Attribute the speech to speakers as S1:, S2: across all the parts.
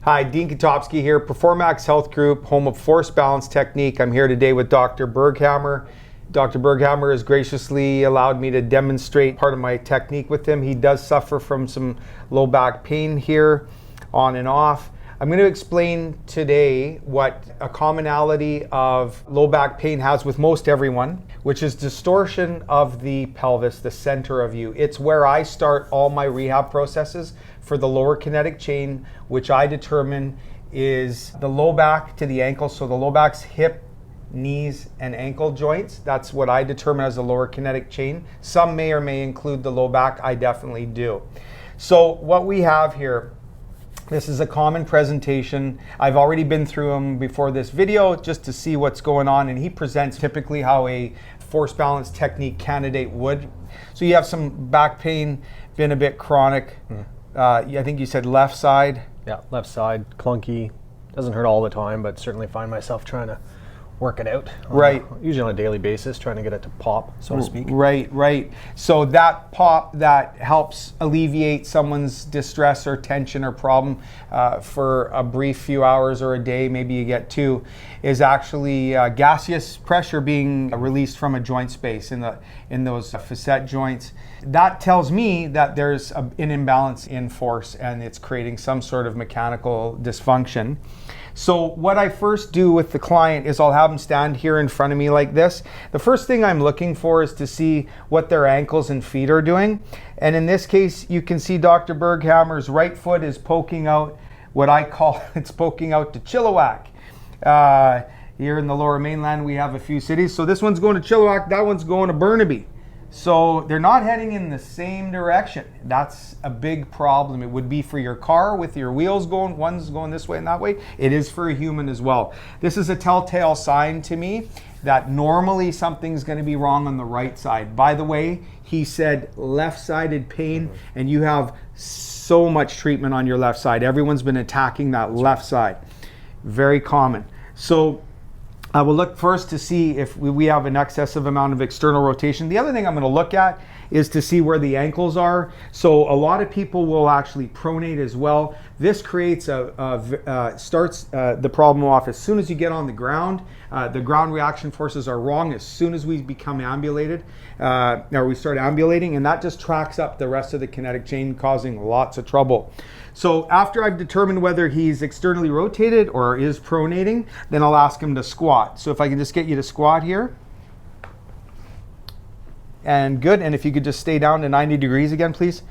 S1: Hi, Dean Kotopski here, Performax Health Group, home of force balance technique. I'm here today with Dr. Berghammer. Dr. Berghammer has graciously allowed me to demonstrate part of my technique with him. He does suffer from some low back pain here, on and off. I'm going to explain today what a commonality of low back pain has with most everyone, which is distortion of the pelvis, the center of you. It's where I start all my rehab processes for the lower kinetic chain, which I determine is the low back to the ankle. So the low back's hip, knees, and ankle joints. That's what I determine as the lower kinetic chain. Some may or may include the low back. I definitely do. So what we have here, this is a common presentation. I've already been through them before this video just to see what's going on, and he presents typically how a force balance technique candidate would. So you have some back pain, been a bit chronic. I think you said left side.
S2: Yeah, left side, clunky. Doesn't hurt all the time, but certainly find myself trying to work it out. Usually on a daily basis, trying to get it to pop, so to speak.
S1: Right. So that pop that helps alleviate someone's distress or tension or problem for a brief few hours or a day, maybe you get two, is actually gaseous pressure being released from a joint space in those facet joints. That tells me that there's an imbalance in force and it's creating some sort of mechanical dysfunction. So what I first do with the client is I'll have them stand here in front of me like this. The first thing I'm looking for is to see what their ankles and feet are doing. And in this case, you can see Dr. Berghammer's right foot is poking out what I call, it's poking out to Chilliwack. Here in the Lower Mainland, we have a few cities. So this one's going to Chilliwack, that one's going to Burnaby. So they're not heading in the same direction. That's a big problem. It would be for your car with your wheels going, one's going this way and that way. It is for a human as well. This is a telltale sign to me that normally something's going to be wrong on the right side. By the way, he said left-sided pain, and you have so much treatment on your left side. Everyone's been attacking that left side. Very common. So I will look first to see if we have an excessive amount of external rotation. The other thing I'm going to look at is to see where the ankles are. So a lot of people will actually pronate as well. This creates starts the problem off as soon as you get on the ground. The ground reaction forces are wrong as soon as we become ambulated, or we start ambulating, and that just tracks up the rest of the kinetic chain, causing lots of trouble. So after I've determined whether he's externally rotated or is pronating, then I'll ask him to squat. So if I can just get you to squat here. And good, and if you could just stay down to 90 degrees again, please.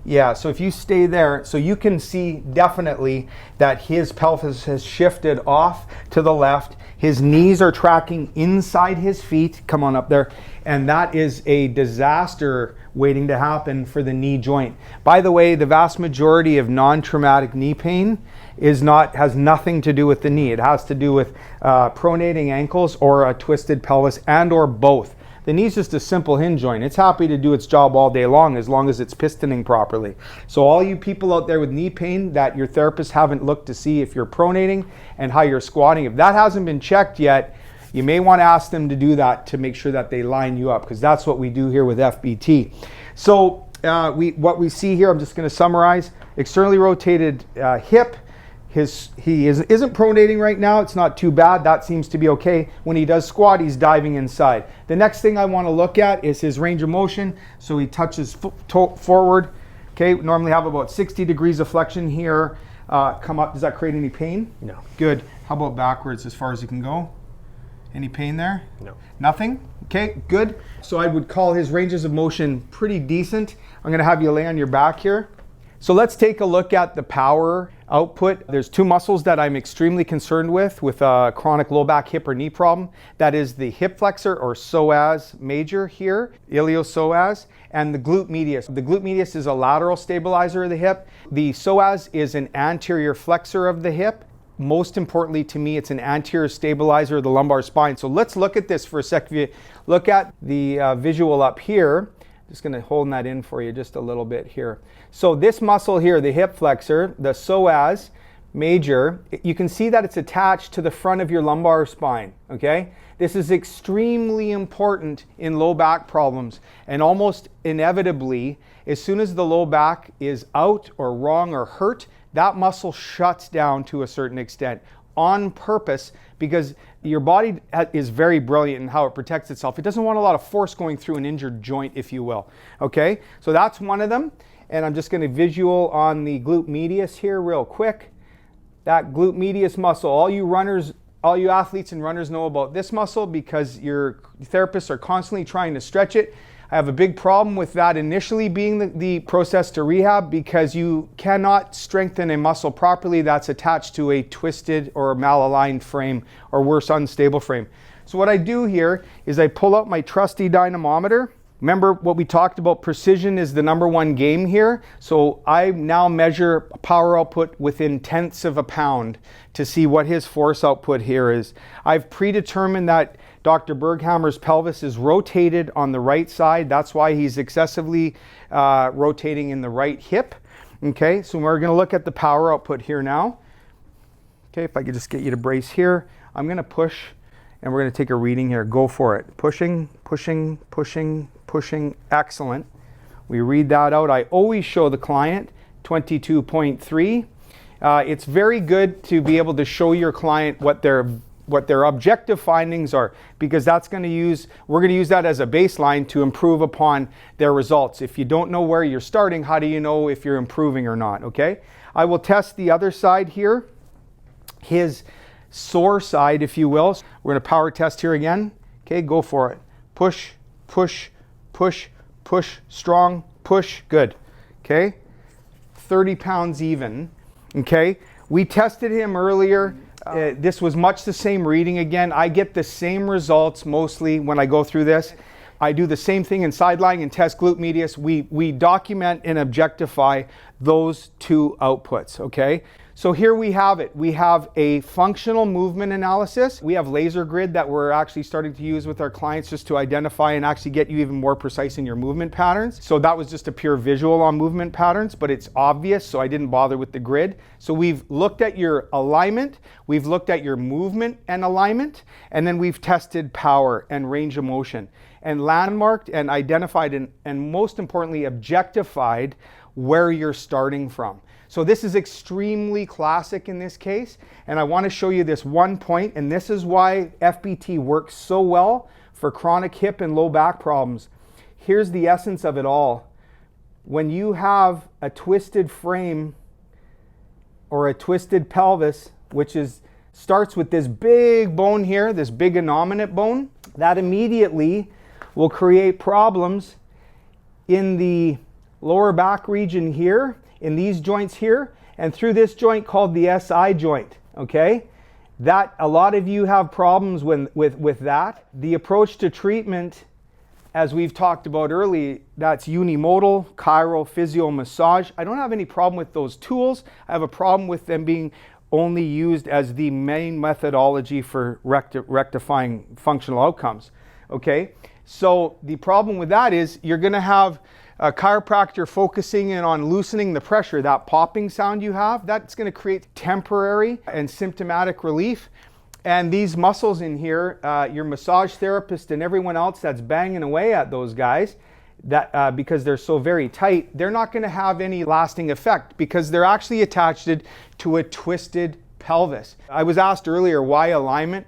S1: Yeah, so if you stay there, so you can see definitely that his pelvis has shifted off to the left. His knees are tracking inside his feet. Come on up there. And that is a disaster waiting to happen for the knee joint. By the way, the vast majority of non-traumatic knee pain has nothing to do with the knee. It has to do with pronating ankles or a twisted pelvis, and or both. The knee's just a simple hinge joint. It's happy to do its job all day long as it's pistoning properly. So all you people out there with knee pain that your therapists haven't looked to see if you're pronating and how you're squatting, if that hasn't been checked yet, you may want to ask them to do that to make sure that they line you up, because that's what we do here with FBT. So what we see here, I'm just going to summarize: externally rotated hip. He isn't pronating right now. It's not too bad. That seems to be okay. When he does squat, he's diving inside. The next thing I want to look at is his range of motion. So he touches forward. Okay, normally have about 60 degrees of flexion here. Come up. Does that create any pain?
S2: No.
S1: Good. How about backwards as far as you can go? Any pain there?
S2: No.
S1: Nothing? Okay, good. So I would call his ranges of motion pretty decent. I'm going to have you lay on your back here. So let's take a look at the power output. There's two muscles that I'm extremely concerned with a chronic low back, hip, or knee problem. That is the hip flexor, or psoas major here, iliopsoas, and the glute medius. The glute medius is a lateral stabilizer of the hip. The psoas is an anterior flexor of the hip. Most importantly to me, it's an anterior stabilizer of the lumbar spine. So let's look at this for a sec. If you look at the visual up here, just going to hold that in for you just a little bit here. So this muscle here, the hip flexor, the psoas, major, you can see that it's attached to the front of your lumbar spine, okay? This is extremely important in low back problems, and almost inevitably, as soon as the low back is out or wrong or hurt, that muscle shuts down to a certain extent on purpose, because your body is very brilliant in how it protects itself. It doesn't want a lot of force going through an injured joint, if you will, okay? So that's one of them, and I'm just going to visual on the glute medius here real quick. That glute medius muscle, all you runners, all you athletes and runners know about this muscle because your therapists are constantly trying to stretch it. I have a big problem with that initially being the process to rehab, because you cannot strengthen a muscle properly that's attached to a twisted or malaligned frame, or worse, unstable frame. So what I do here is I pull out my trusty dynamometer. Remember what we talked about, precision is the #1 game here. So I now measure power output within tenths of a pound to see what his force output here is. I've predetermined that Dr. Berghammer's pelvis is rotated on the right side. That's why he's excessively rotating in the right hip. Okay, so we're going to look at the power output here now. Okay, if I could just get you to brace here. I'm going to push, and we're going to take a reading here. Go for it. Pushing, pushing, pushing, pushing. Excellent. We read that out. I always show the client 22.3. It's very good to be able to show your client what their objective findings are, because that's going to we're going to use that as a baseline to improve upon their results. If you don't know where you're starting, how do you know if you're improving or not? Okay. I will test the other side here, his sore side, if you will. We're going to power test here again. Okay, go for it. Push, push, push, push, strong, push, good. Okay, 30 pounds even. Okay, we tested him earlier. This was much the same reading again. I get the same results mostly when I go through this. I do the same thing in side lying and test glute medius. We document and objectify those two outputs, okay? So here we have it. We have a functional movement analysis. We have laser grid that we're actually starting to use with our clients just to identify and actually get you even more precise in your movement patterns. So that was just a pure visual on movement patterns, but it's obvious, so I didn't bother with the grid. So we've looked at your alignment, we've looked at your movement and alignment, and then we've tested power and range of motion, and landmarked and identified and most importantly objectified where you're starting from. So this is extremely classic in this case, and I want to show you this one point, and this is why FBT works so well for chronic hip and low back problems. Here's the essence of it all. When you have a twisted frame or a twisted pelvis, which starts with this big bone here, this big innominate bone, that immediately will create problems in the lower back region here, in these joints here, and through this joint called the SI joint, okay? That, a lot of you have problems with that. The approach to treatment, as we've talked about earlier, that's unimodal, chiral, physio, massage. I don't have any problem with those tools. I have a problem with them being only used as the main methodology for rectifying functional outcomes, okay? So the problem with that is you're gonna have a chiropractor focusing in on loosening the pressure, that popping sound you have, that's going to create temporary and symptomatic relief. And these muscles in here, your massage therapist and everyone else that's banging away at those guys, that because they're so very tight, they're not going to have any lasting effect because they're actually attached to a twisted pelvis. I was asked earlier why alignment.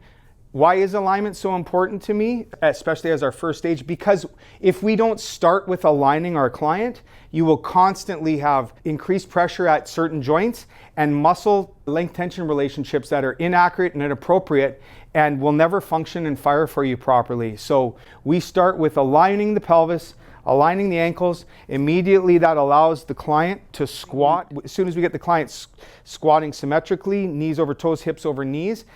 S1: Why is alignment so important to me, especially as our first stage? Because if we don't start with aligning our client, you will constantly have increased pressure at certain joints and muscle length tension relationships that are inaccurate and inappropriate and will never function and fire for you properly. So we start with aligning the pelvis, aligning the ankles. Immediately that allows the client to squat. As soon as we get the client squatting symmetrically, knees over toes, hips over knees,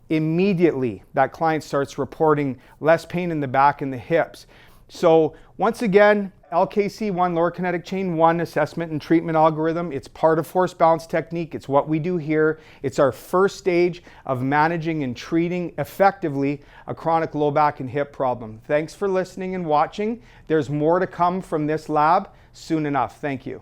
S1: immediately that client starts reporting less pain in the back and the hips. So once again, LKC1, Lower Kinetic Chain 1 assessment and treatment algorithm. It's part of force balance technique. It's what we do here. It's our first stage of managing and treating effectively a chronic low back and hip problem. Thanks for listening and watching. There's more to come from this lab soon enough. Thank you.